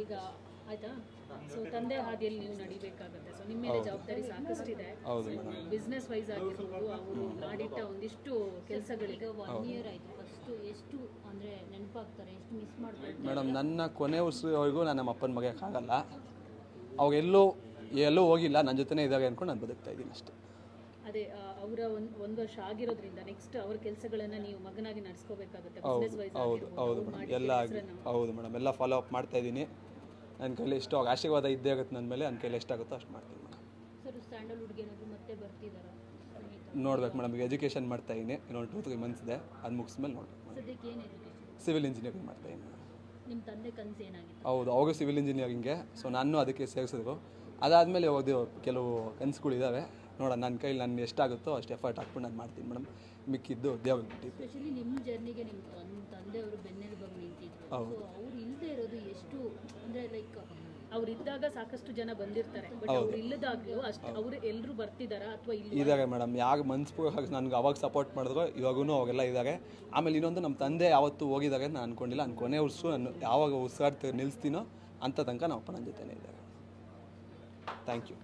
ಈಗ ಆಯ್ತಾ. ಸೊ ತಂದೆ ಹಾದಿಯಲ್ಲಿ ನೀವು ನಡಿಬೇಕಾಗುತ್ತೆ. ಸೊ ನಿಮ್ಮ ಮೇಲೆ ಜವಾಬ್ದಾರಿ ಸಾಕಷ್ಟಿದೆ. ಬಿಸ್ನೆಸ್ ವೈಸ್ ಆಗಿರ್ಬೋದು, ಅವರು ಮಾಡಿಟ್ಟ ಒಂದಿಷ್ಟು ಕೆಲಸಗಳಿಗೆ 1 year ಆಯಿತು. ಫಸ್ಟು ಎಷ್ಟು ಅಂದರೆ ನೆನಪಾಗ್ತಾರೆ, ಎಷ್ಟು ಮಿಸ್ ಮಾಡ್ತಾರೆ ಮೇಡಮ್. ನನ್ನ ಕೊನೆ ಉಸಿರುವರೆಗೂ ನಾನು ನಮ್ಮ ಅಪ್ಪನ ಮಗಕ್ಕಾಗಲ್ಲ. ಅವಾಗ ಎಲ್ಲೂ ಹೋಗಿಲ್ಲ, ನನ್ನ ಜೊತೆನೇ ಇದ್ದಾರೆ ಅಂದ್ಕೊಂಡು ನಾನು ಬದುಕ್ತಾ ಇದ್ದೀನಿ ಅಷ್ಟೇ. ಅದೇ ಅವರ ಒಂದು ವರ್ಷ ಆಗಿರೋದ್ರಿಂದ ನೆಕ್ಸ್ಟ್ ಅವ್ರ ಕೆಲಸಗಳನ್ನ ನೀವು ಮಗನಾಗಿ ನಡೆಸ್ಕೋಬೇಕಾಗುತ್ತೆ. ಹೌದು ಮೇಡಮ್, ಎಲ್ಲ ಫಾಲೋ ಅಪ್ ಮಾಡ್ತಾ ಇದ್ದೀನಿ. ನನ್ನ ಕೈಲಿ ಎಷ್ಟು ಆಶೀರ್ವಾದ ಇದ್ದೇ ಆಗುತ್ತೆ ನನ್ನ ಮೇಲೆ. ನನ್ನ ಕೈಲಿ ಎಷ್ಟಾಗುತ್ತೋ ಅಷ್ಟು ಮಾಡ್ತೀನಿ ಮೇಡಮ್. ಸರ್ ಸ್ಯಾಂಡಲ್ವುಡ್ಗೆ ಏನಾದರೂ ಮತ್ತೆ ಬರ್ತಿದ್ದಾರಾ? ನೋಡ್ಬೇಕು ಮೇಡಮ್. ಈಗ ಎಜುಕೇಷನ್ ಮಾಡ್ತಾ ಇದ್ದೀನಿ, ಇನ್ನೊಂದು 2-3 months ಇದೆ. ಅದು ಮುಗಿಸ್ಮೇಲೆ ನೋಡ್ಬೇಕು. ಸದ್ಯಕ್ಕೆ ಏನು ಎಜುಕೇಷನ್? ಸಿವಿಲ್ ಇಂಜಿನಿಯರಿಂಗ್ ಮಾಡ್ತಾ ಇದ್ದೀನಿ ಮೇಡಮ್. ನಿಮ್ಮ ತಂದೆ ಕನಸು ಏನಾಗಿತ್ತು? ಹೌದು, ಅವಾಗ ಸಿವಿಲ್ ಇಂಜಿನಿಯರಿಂಗ್ಗೆ. ಸೊ ನಾನು ಅದಕ್ಕೆ ಸೇರಿಸಿದ್ರು. ಅದಾದಮೇಲೆ ಹೋಗಿ ಕೆಲವು ಕನಸುಗಳಿದ್ದಾವೆ. ನೋಡೋಣ, ನನ್ನ ಕೈಲಿ ನಾನು ಎಷ್ಟಾಗುತ್ತೋ ಅಷ್ಟು ಎಫರ್ಟ್ ಹಾಕ್ಬಿಟ್ಟು ನಾನು ಮಾಡ್ತೀನಿ ಮೇಡಮ್. ಮಿಕ್ಕಿದ್ದು ದೇವ್ರಿಗೆ ಬಿಟ್ಟಿದ್ದು. ಸ್ಪೆಷಲಿ ನಿಮ್ಮ ಜರ್ನಿಗೆ ನಿಮ್ಮ ತಂದೆಯವರು ಬೆನ್ನೆಲುಬಾಗಿ ನಿಂತಿದ್ರು. ಸೊ ಅವ್ರು ಇಲ್ಲದೆ ಇರೋದು ಎಷ್ಟು ಅಂದರೆ ಲೈಕ್ ಅವರಿದ್ದಾಗ ಸಾಕಷ್ಟು ಜನ ಬಂದಿರ್ತಾರೆ, ಬಟ್ ಅವ್ರು ಇಲ್ಲದಾಗ್ಲೂ ಅಷ್ಟು ಅವರು ಎಲ್ಲರೂ ಬರ್ತಿದಾರಾ ಅಥವಾ ಇಲ್ಲ? ಇದ್ದಾರೆ ಮೇಡಮ್. ಯಾಕೆ ಮನ್ಸ್ಪೂರ್ವಕ ನನಗೆ ಅವಾಗ ಸಪೋರ್ಟ್ ಮಾಡಿದ್ರು, ಇವಾಗೂ ಅವಾಗೆಲ್ಲ ಇದ್ದಾರೆ. ಆಮೇಲೆ ಇನ್ನೊಂದು, ನಮ್ಮ ತಂದೆ ಯಾವತ್ತೂ ಹೋಗಿದ್ದಾರೆ ನಾನು ಅಂದ್ಕೊಂಡಿಲ್ಲ. ನಾನು ಕೊನೆ ನಾನು ಯಾವಾಗ ಉಸಿರಾಡ್ತ ನಿಲ್ಲಿಸ್ತೀನೋ ಅಂಥ ತನಕ ನಮ್ಮ ಅಪ್ಪ ನನ್ನ ಜೊತೆನೇ ಇದ್ದಾರೆ. Thank you.